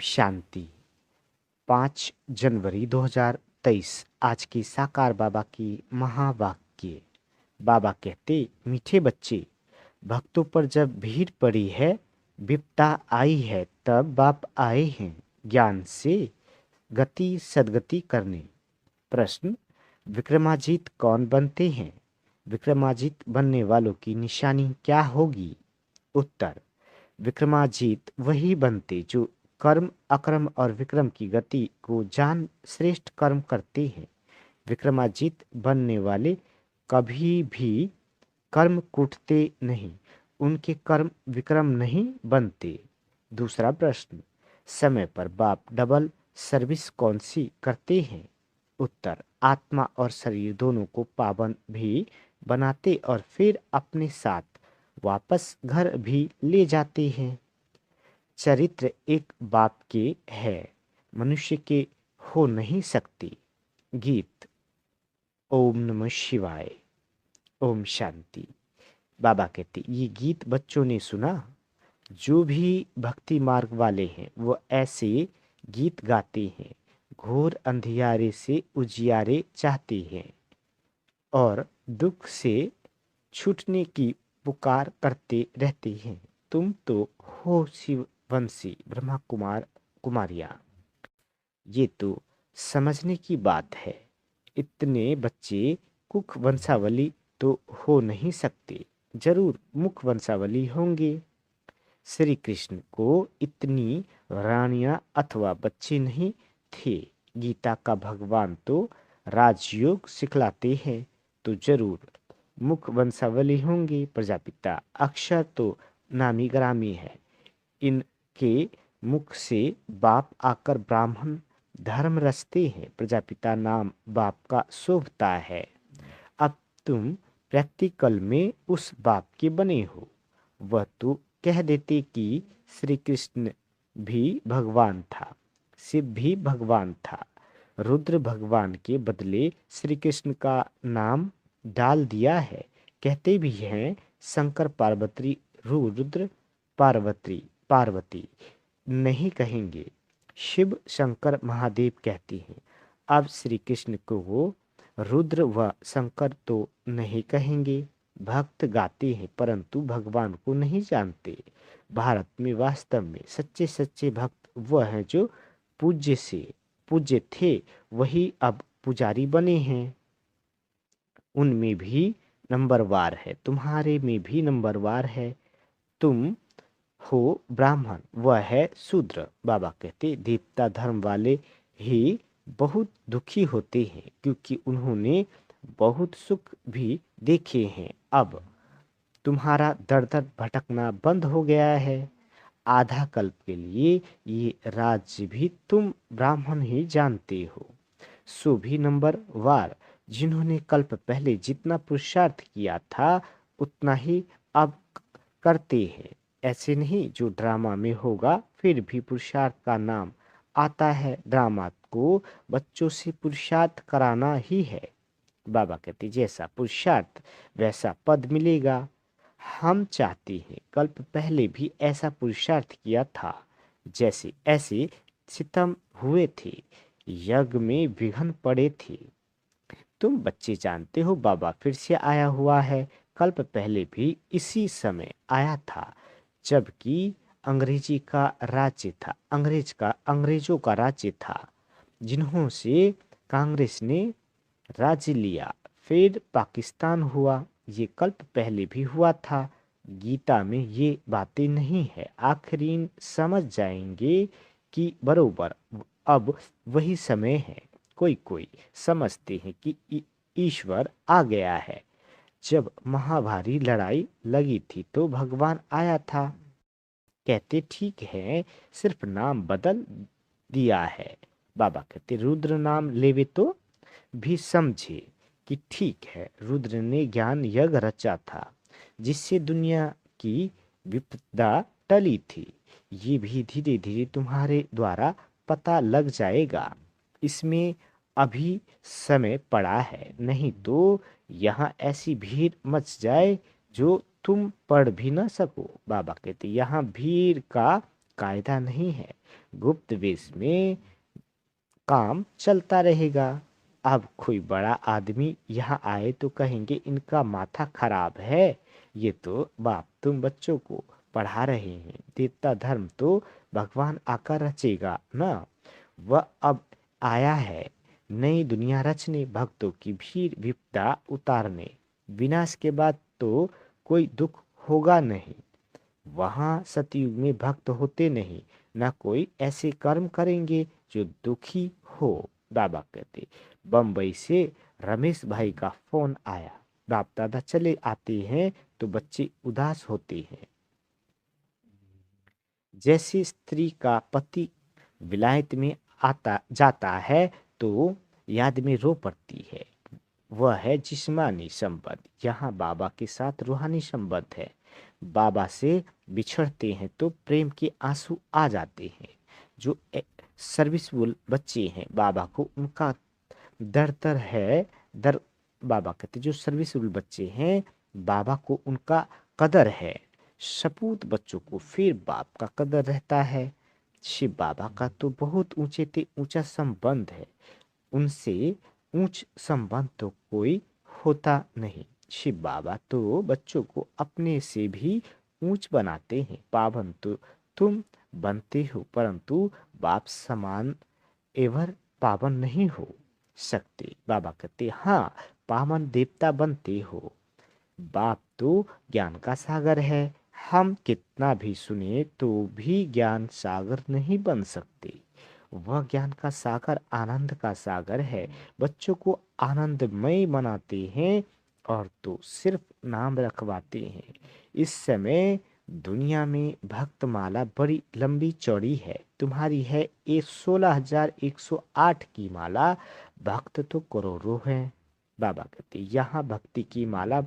शांति। 5 जनवरी 2023 आज की साकार बाबा की महावाक्य। बाबा कहते, मीठे बच्चे, भक्तों पर जब भीड़ पड़ी है, विपदा आई है, तब बाप आए हैं ज्ञान से गति सदगति करने। प्रश्न, विक्रमाजीत कौन बनते हैं? विक्रमाजीत बनने वालों की निशानी क्या होगी? उत्तर, विक्रमाजीत वही बनते जो कर्म अकर्म और विक्रम की गति को जान श्रेष्ठ कर्म करते हैं। विक्रमाजीत बनने वाले कभी भी कर्म कूटते नहीं, उनके कर्म विक्रम नहीं बनते। दूसरा प्रश्न, समय पर बाप डबल सर्विस कौन सी करते हैं? उत्तर, आत्मा और शरीर दोनों को पावन भी बनाते और फिर अपने साथ वापस घर भी ले जाते हैं। चरित्र एक बाप के है, मनुष्य के हो नहीं सकते। गीत। ओम नमः शिवाय। ओम शांति। बाबा कहते, ये गीत बच्चों ने सुना? जो भी भक्ति मार्ग वाले हैं वो ऐसे गीत गाते हैं, घोर अंधियारे से उजियारे चाहते हैं और दुख से छूटने की पुकार करते रहते हैं। तुम तो हो शिववंशी ब्रह्मा कुमारियाँ। ये तो समझने की बात है। इतने बच्चे कुक वंशावली तो हो नहीं सकते, जरूर मुख वंशावली होंगे। श्री कृष्ण को इतनी रानियां अथवा बच्चे नहीं थे। गीता का भगवान तो राजयोग सिखलाते हैं, तो जरूर मुख वंशावली होंगे। प्रजापिता अक्षर तो नामी ग्रामी है, इनके मुख से बाप आकर ब्राह्मण धर्म रचते हैं। प्रजापिता नाम बाप का शोभता है। अब तुम प्रैक्टिकल में उस बाप के बने हो। वह तो कह देते कि श्री कृष्ण भी भगवान था, शिव भी भगवान था, रुद्र भगवान के बदले श्री कृष्ण का नाम डाल दिया है। कहते भी हैं शंकर पार्वती, रुद्र पार्वती नहीं कहेंगे, शिव शंकर महादेव कहते हैं। अब श्री कृष्ण को वो रुद्र व शंकर तो नहीं कहेंगे। भक्त गाते हैं परंतु भगवान को नहीं जानते। भारत में वास्तव में सच्चे सच्चे भक्त वह हैं जो पूज्य थे, वही अब पुजारी बने हैं। उनमें भी नंबरवार है, तुम्हारे में भी नंबरवार है। तुम हो ब्राह्मण, वह है शूद्र। बाबा कहते, देवता धर्म वाले ही बहुत दुखी होते हैं, क्योंकि उन्होंने बहुत सुख भी देखे हैं। अब तुम्हारा दर दर भटकना बंद हो गया है। आधा कल्प के लिए ये राज्य भी तुम ब्राह्मण ही जानते हो। सो भी नंबर वार, जिन्होंने कल्प पहले जितना पुरुषार्थ किया था उतना ही अब करते हैं। ऐसे नहीं जो ड्रामा में होगा फिर भी पुरुषार्थ का नाम आता है। ड्रामा को बच्चों से पुरुषार्थ कराना ही है। बाबा कहते, जैसा पुरुषार्थ वैसा पद मिलेगा। हम चाहते हैं कल्प पहले भी ऐसा पुरुषार्थ किया था, जैसे ऐसे सितम हुए थे, यज्ञ में विघ्न पड़े थे। तुम बच्चे जानते हो बाबा फिर से आया हुआ है। कल्प पहले भी इसी समय आया था, जबकि अंग्रेजी का राज्य था, अंग्रेजों का राज्य था, जिन्हों से कांग्रेस ने राज्य लिया, फिर पाकिस्तान हुआ। ये कल्प पहले भी हुआ था। गीता में ये बातें नहीं है। आखिरीन समझ जाएंगे कि बरोबर अब वही समय है। कोई कोई समझते हैं कि ईश्वर आ गया है। जब महाभारी लड़ाई लगी थी तो भगवान आया था। कहते, ठीक है, सिर्फ नाम बदल दिया है। बाबा कहते, रुद्र नाम लेवे तो भी समझे कि ठीक है, रुद्र ने ज्ञान यज्ञ रचा था, जिससे दुनिया की विपदा टली थी। ये भी धीरे धीरे तुम्हारे द्वारा पता लग जाएगा। इसमें अभी समय पड़ा है, नहीं तो यहाँ ऐसी भीड़ मच जाए जो तुम पढ़ भी ना सको। बाबा कहते, यहाँ भीड़ का कायदा नहीं है। गुप्त वेश में काम चलता रहेगा। अब कोई बड़ा आदमी यहाँ आए तो कहेंगे इनका माथा खराब है। ये तो बाप तुम बच्चों को पढ़ा रहे हैं। देवता धर्म तो भगवान आकर रचेगा ना। वह अब आया है नई दुनिया रचने, भक्तों की भीड़ विपदा उतारने। विनाश के बाद तो कोई दुख होगा नहीं। वहां सतयुग में भक्त होते नहीं, न कोई ऐसे कर्म करेंगे जो दुखी हो। बाबा कहते बम्बई से रमेश भाई का फोन आया। बाप दादा चले आते हैं तो बच्चे उदास होते हैं। जैसे स्त्री का पति विलायत में आता जाता है तो याद में रो पड़ती है। वह है जिस्मानी संबंध। यहाँ बाबा के साथ रूहानी संबंध है। बाबा से बिछड़ते हैं तो प्रेम के आंसू आ जाते हैं। जो सर्विसफुल बच्चे हैं बाबा को उनका दर है। दर बाबा कहते जो सर्विसफुल बच्चे हैं बाबा को उनका कदर है। सपूत बच्चों को फिर बाप का कदर रहता है। शिव बाबा का तो बहुत ऊंचे ते ऊंचा संबंध है। उनसे ऊंच संबंध तो कोई होता नहीं। शिव बाबा तो बच्चों को अपने से भी ऊंच बनाते हैं। पावन तो तुम बनते हो परंतु बाप समान एवर पावन नहीं हो सकते। बाबा कहते हाँ, पावन देवता बनते हो। बाप तो ज्ञान का सागर है। हम कितना भी सुने तो भी ज्ञान सागर नहीं बन सकते। वह ज्ञान का सागर आनंद का सागर है। बच्चों को आनंदमय बनाते हैं और तो सिर्फ नाम रखवाते हैं। इस समय दुनिया में भक्तमाला बड़ी लंबी चौड़ी है। तुम्हारी है 16,108 की माला। भक्त तो करोड़ों हैं। बाबा कहते यहाँ भक्ति की माला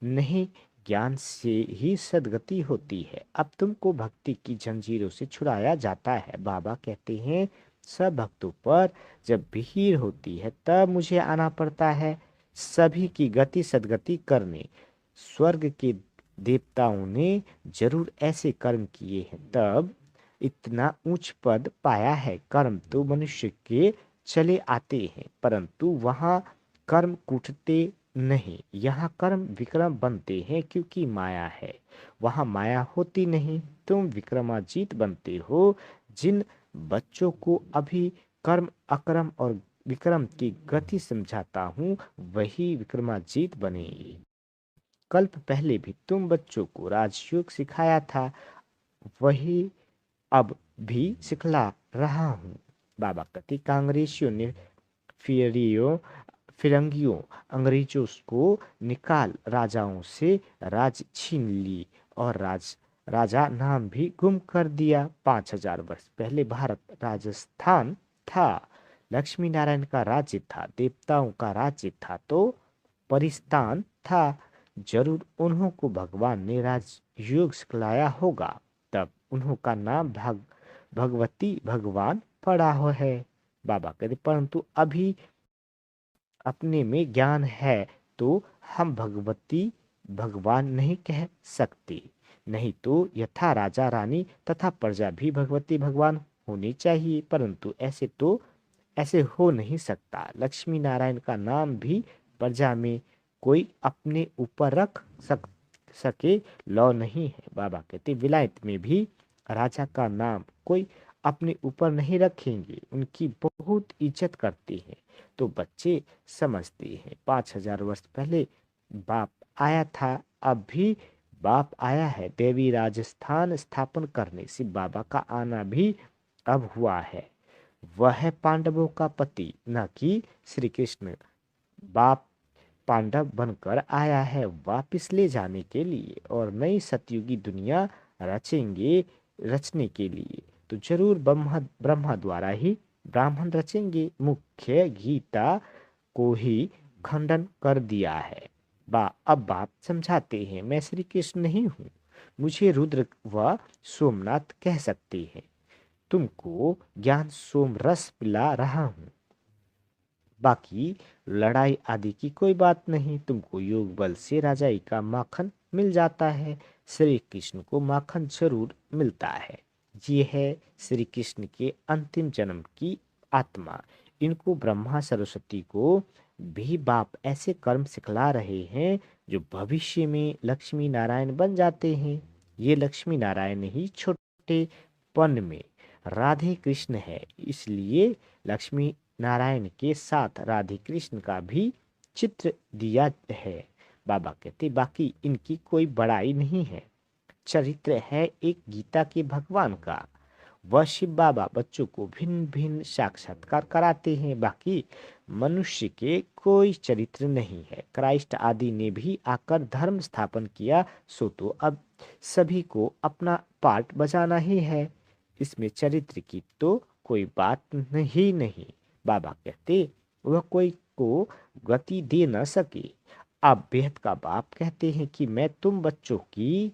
नहीं, ज्ञान से ही सद्गति होती है। अब तुमको भक्ति की जंजीरों से छुड़ाया जाता है। बाबा कहते हैं सब भक्तों पर जब भीड़ होती है तब मुझे आना पड़ता है सभी की गति सद्गति करने। स्वर्ग के देवताओं ने जरूर ऐसे कर्म किए हैं तब इतना उच्च पद पाया है। कर्म तो मनुष्य के चले आते हैं परंतु वहां कर्म कूटते नहीं। यहाँ कर्म विक्रम बनते हैं क्योंकि माया है। वहां माया होती नहीं। तुम विक्रमाजीत बनते हो। जिन बच्चों को अभी कर्म अकर्म और विक्रम की गति समझाता हूँ वही विक्रमाजीत बनेंगे। कल्प पहले भी तुम बच्चों को राजयोग सिखाया था, वही अब भी सिखला रहा हूँ। बाबा कहते कांग्रेसियों ने फिरियो फिरंगियों अंग्रेजों को निकाल राजाओं से राज छीन ली और राजा नाम भी गुम कर दिया। 5,000 वर्ष पहले भारत राजस्थान था। लक्ष्मी नारायण का राज्य था। देवताओं का राज्य था तो परिस्तान था। जरूर उन्हों को भगवान ने राजयोग सिखलाया होगा तब उन्हों का नाम भगवती भगवान पड़ा हो है। बाबा कहते परंतु अभी अपने में ज्ञान है तो हम भगवती भगवान नहीं कह सकते। नहीं तो यथा राजा रानी तथा प्रजा भी भगवती भगवान होनी चाहिए परंतु ऐसे हो नहीं सकता। लक्ष्मी नारायण का नाम भी प्रजा में कोई अपने ऊपर रख सके लॉ नहीं है। बाबा कहते विलायत में भी राजा का नाम कोई अपने ऊपर नहीं रखेंगे। उनकी बहुत इज्जत करते हैं तो बच्चे समझते हैं 5,000 वर्ष पहले बाप आया था। अब भी बाप आया है देवी राजस्थान स्थापन करने से। बाबा का आना भी अब हुआ है। वह है पांडवों का पति न कि श्री कृष्ण। बाप पांडव बनकर आया है वापिस ले जाने के लिए और नई सतयुगी दुनिया रचने के लिए। तो जरूर ब्रह्मा द्वारा ही ब्राह्मण रचेंगे। मुख्य गीता को ही खंडन कर दिया है। अब बाप समझाते हैं मैं श्री कृष्ण नहीं हूँ। मुझे रुद्र व सोमनाथ कह सकते हैं। तुमको ज्ञान सोम रस पिला रहा हूँ। बाकी लड़ाई आदि की कोई बात नहीं। तुमको योग बल से राजाई का माखन मिल जाता है। श्री कृष्ण को माखन जरूर मिलता है। ये है श्री कृष्ण के अंतिम जन्म की आत्मा। इनको ब्रह्मा सरस्वती को भी बाप ऐसे कर्म सिखला रहे हैं जो भविष्य में लक्ष्मी नारायण बन जाते हैं। ये लक्ष्मी नारायण ही छोटेपन में राधे कृष्ण है, इसलिए लक्ष्मी नारायण के साथ राधे कृष्ण का भी चित्र दिया है। बाबा कहते बाकी इनकी कोई बड़ाई नहीं है। चरित्र है एक गीता के भगवान का। वह शिव बाबा बच्चों को भिन्न भिन्न साक्षात्कार कराते हैं। बाकी मनुष्य के कोई चरित्र नहीं है। क्राइस्ट आदि ने भी आकर धर्म स्थापन किया, सो तो अब सभी को अपना पार्ट बजाना ही है। इसमें चरित्र की तो कोई बात नहीं नहीं। बाबा कहते वह कोई को गति दे न सके। अब बेहद का बाप कहते हैं कि मैं तुम बच्चों की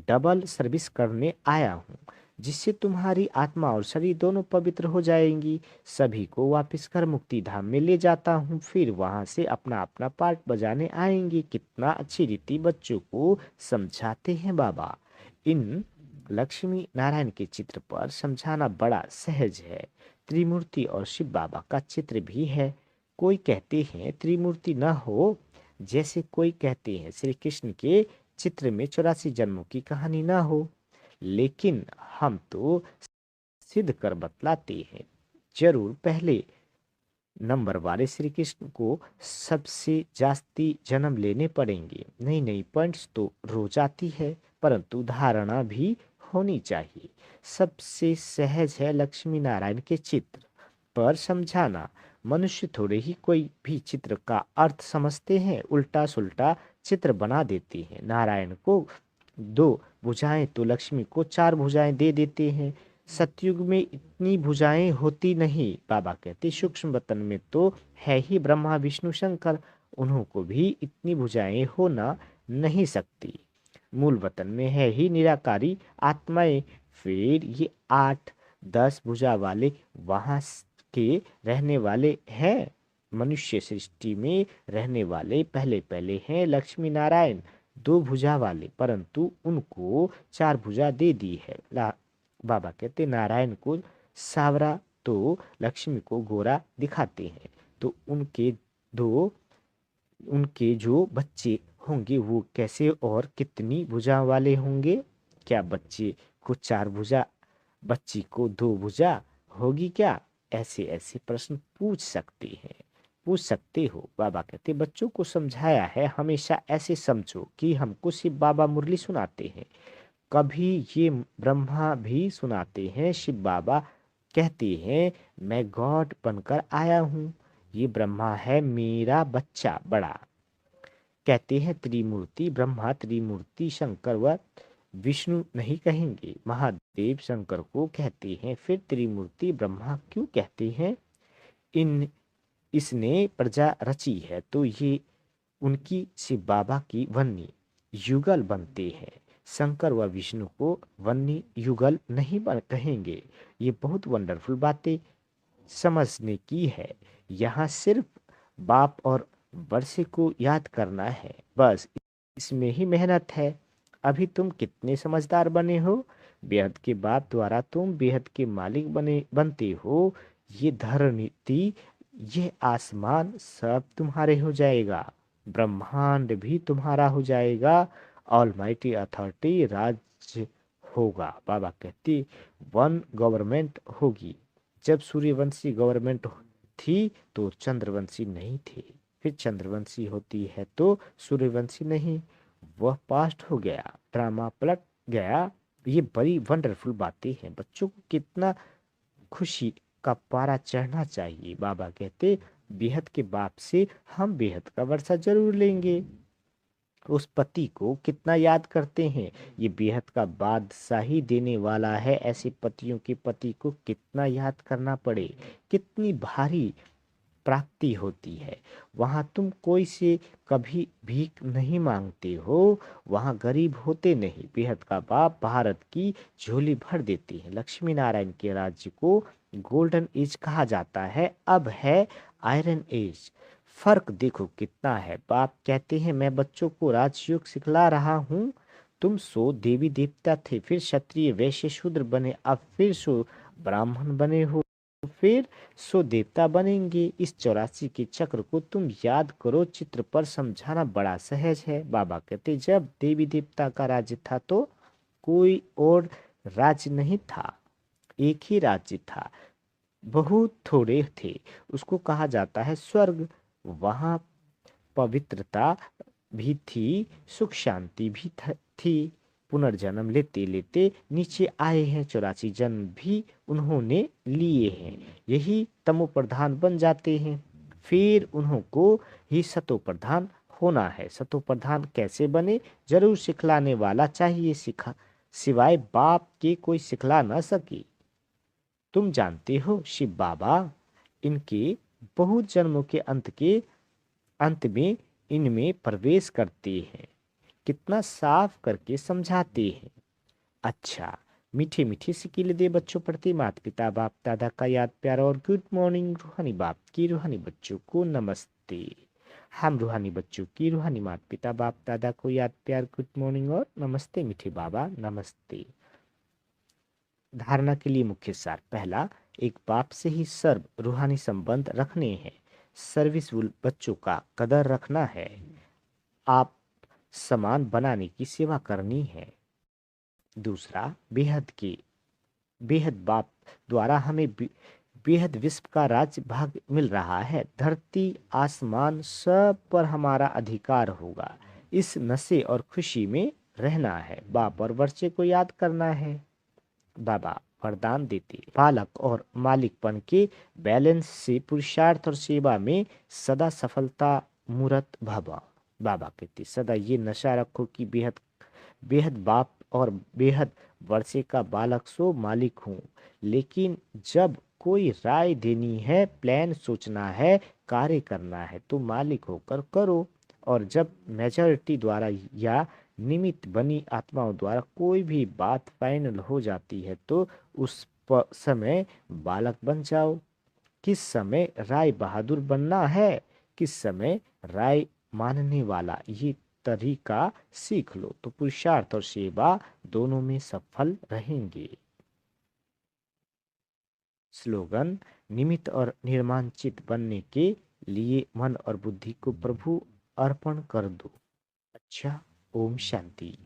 डबल सर्विस करने आया हूँ, जिससे तुम्हारी आत्मा और शरीर दोनों पवित्र हो जाएंगी। सभी को वापस कर मुक्ति धाम में ले जाता हूँ, फिर वहां से अपना अपना पार्ट बजाने आएंगे। कितना अच्छी रीति बच्चों को समझाते हैं बाबा। इन लक्ष्मी नारायण के चित्र पर समझाना बड़ा सहज है। त्रिमूर्ति और शिव बाबा का चित्र भी है। कोई कहते हैं त्रिमूर्ति न हो, जैसे कोई कहते हैं श्री कृष्ण के चित्र में 84 जन्मों की कहानी ना हो। लेकिन हम तो सिद्ध कर बतलाते हैं, जरूर पहले नंबर वाले श्री कृष्ण को सबसे जास्ती जन्म लेने पड़ेंगे। नई नई पॉइंट्स तो रोज आती है, परंतु धारणा भी होनी चाहिए। सबसे सहज है लक्ष्मी नारायण के चित्र पर समझाना। मनुष्य थोड़े ही कोई भी चित्र का अर्थ समझते हैं, उल्टा सुल्टा चित्र बना देते हैं। नारायण को 2 भुजाएं तो लक्ष्मी को 4 भुजाएं दे देते हैं। सतयुग में इतनी भुजाएं होती नहीं। बाबा कहते सूक्ष्म वतन में तो है ही ब्रह्मा विष्णु शंकर, उन्हों को भी इतनी भुजाएं होना नहीं सकती। मूल वतन में है ही निराकारी आत्माएं, फिर ये 8-10 भुजा वाले वहां के रहने वाले हैं। मनुष्य सृष्टि में रहने वाले पहले पहले हैं लक्ष्मी नारायण, 2 भुजा वाले, परंतु उनको 4 भुजा दे दी है। बाबा कहते नारायण को सावरा तो लक्ष्मी को गोरा दिखाते हैं, तो उनके जो बच्चे होंगे वो कैसे और कितनी भुजा वाले होंगे? क्या बच्चे को 4 भुजा, बच्ची को 2 भुजा होगी क्या? ऐसे ऐसे प्रश्न पूछ सकते हो। बाबा कहते बच्चों को समझाया है, हमेशा ऐसे समझो कि हमको सिर्फ बाबा मुरली सुनाते हैं। कभी ये ब्रह्मा भी सुनाते हैं। शिव बाबा कहते हैं मैं गॉड बनकर आया हूँ, ये ब्रह्मा है मेरा बच्चा बड़ा। कहते हैं त्रिमूर्ति ब्रह्मा त्रिमूर्ति शंकर व विष्णु नहीं कहेंगे, महादेव शंकर को कहते हैं। फिर त्रिमूर्ति ब्रह्मा क्यों कहते हैं? इन इसने प्रजा रची है, तो ये उनकी शिव बाबा की वन्नी युगल बनते हैं। शंकर व विष्णु को वन्नी युगल नहीं कहेंगे। ये बहुत वंडरफुल बातें समझने की है। यहाँ सिर्फ बाप और वर्षे को याद करना है, बस इसमें ही मेहनत है। अभी तुम कितने समझदार बने हो। बेहद के बाप द्वारा तुम बेहद के मालिक बनते हो। ये धरती, ये आसमान सब तुम्हारे हो जाएगा, ब्रह्मांड भी तुम्हारा हो जाएगा। ऑलमाइटी अथॉरिटी राज्य होगा। बाबा कहती वन गवर्नमेंट होगी। जब सूर्यवंशी गवर्नमेंट थी तो चंद्रवंशी नहीं थे, फिर चंद्रवंशी होती है तो सूर्यवंशी नहीं। वह पास्ट हो गया, ड्रामा पलट गया। ये बड़ी वंडरफुल बातें हैं। बच्चों को कितना खुशी का पारा चढ़ना चाहिए। बाबा कहते बेहद के बाप से हम बेहद का वर्षा जरूर लेंगे। उस पति को कितना याद करते हैं। ये बेहद का बादशाही देने वाला है। ऐसे पतियों के पति को कितना याद करना पड़े, कितनी भारी प्राप्ति होती है। वहाँ तुम कोई से कभी भीख नहीं मांगते हो, वहाँ गरीब होते नहीं। बेहद का बाप भारत की झोली भर देती है। लक्ष्मी नारायण के राज्य को गोल्डन एज कहा जाता है, अब है आयरन एज। फर्क देखो कितना है। बाप कहते हैं मैं बच्चों को राजयोग सिखला रहा हूँ, तुम सो देवी देवता थे, फिर क्षत्रिय वैश्य शूद्र बने, अब फिर सो ब्राह्मण बने हो, फिर सो देवता बनेंगे। इस 84 के चक्र को तुम याद करो। चित्र पर समझाना बड़ा सहज है। बाबा कहते जब देवी देवता का राज्य था तो कोई और राज्य नहीं था, एक ही राज्य था। बहुत थोड़े थे, उसको कहा जाता है स्वर्ग। वहां पवित्रता भी थी, सुख शांति भी थी। पुनर्जन्म लेते लेते नीचे आए हैं, 84 जन्म भी उन्होंने लिए हैं। यही तमो प्रधान बन जाते हैं, फिर उनको ही सतो प्रधान होना है। सतो प्रधान कैसे बने? जरूर सिखलाने वाला चाहिए, सिवाय बाप के कोई सिखला ना सके। तुम जानते हो शिव बाबा इनके बहुत जन्मों के अंत में इनमें प्रवेश करते हैं, कितना साफ करके समझाते हैं। अच्छा, मीठे मीठे से किले दे बच्चों प्रति माता पिता बाप दादा का याद प्यार और गुड मॉर्निंग। रूहानी बाप की रूहानी बच्चों को नमस्ते। हम रूहानी बच्चों की रूहानी माता पिता बाप दादा को याद प्यार गुड मॉर्निंग और नमस्ते। मीठे बाबा नमस्ते। धारणा के लिए मुख्य सार। पहला, एक बाप से ही सर्व रूहानी संबंध रखने हैं। सर्विसफुल बच्चों का कदर रखना है। आप समान बनाने की सेवा करनी है। दूसरा, बेहद बाप द्वारा हमें बेहद विश्व का राज्य भाग मिल रहा है। धरती आसमान सब पर हमारा अधिकार होगा। इस नशे और खुशी में रहना है। बाप और बच्चे को याद करना है। बाबा वरदान देते बालक और मालिकपन के बैलेंस से पुरुषार्थ और सेवा में सदा सफलता मूर्त भवा। बाबा कहते सदा ये नशा रखो कि बेहद बेहद बाप और बेहद वर्षे का बालक सो मालिक हूँ। लेकिन जब कोई राय देनी है, प्लान सोचना है, कार्य करना है तो मालिक होकर करो। और जब मेजॉरिटी द्वारा या निमित्त बनी आत्माओं द्वारा कोई भी बात फाइनल हो जाती है तो उस समय बालक बन जाओ। किस समय राय बहादुर बनना है, किस समय राय मानने वाला, ये तरीका सीख लो तो पुरुषार्थ और सेवा दोनों में सफल रहेंगे। स्लोगन, निमित्त और निर्माणचित बनने के लिए मन और बुद्धि को प्रभु अर्पण कर दो। अच्छा, ओम शांति।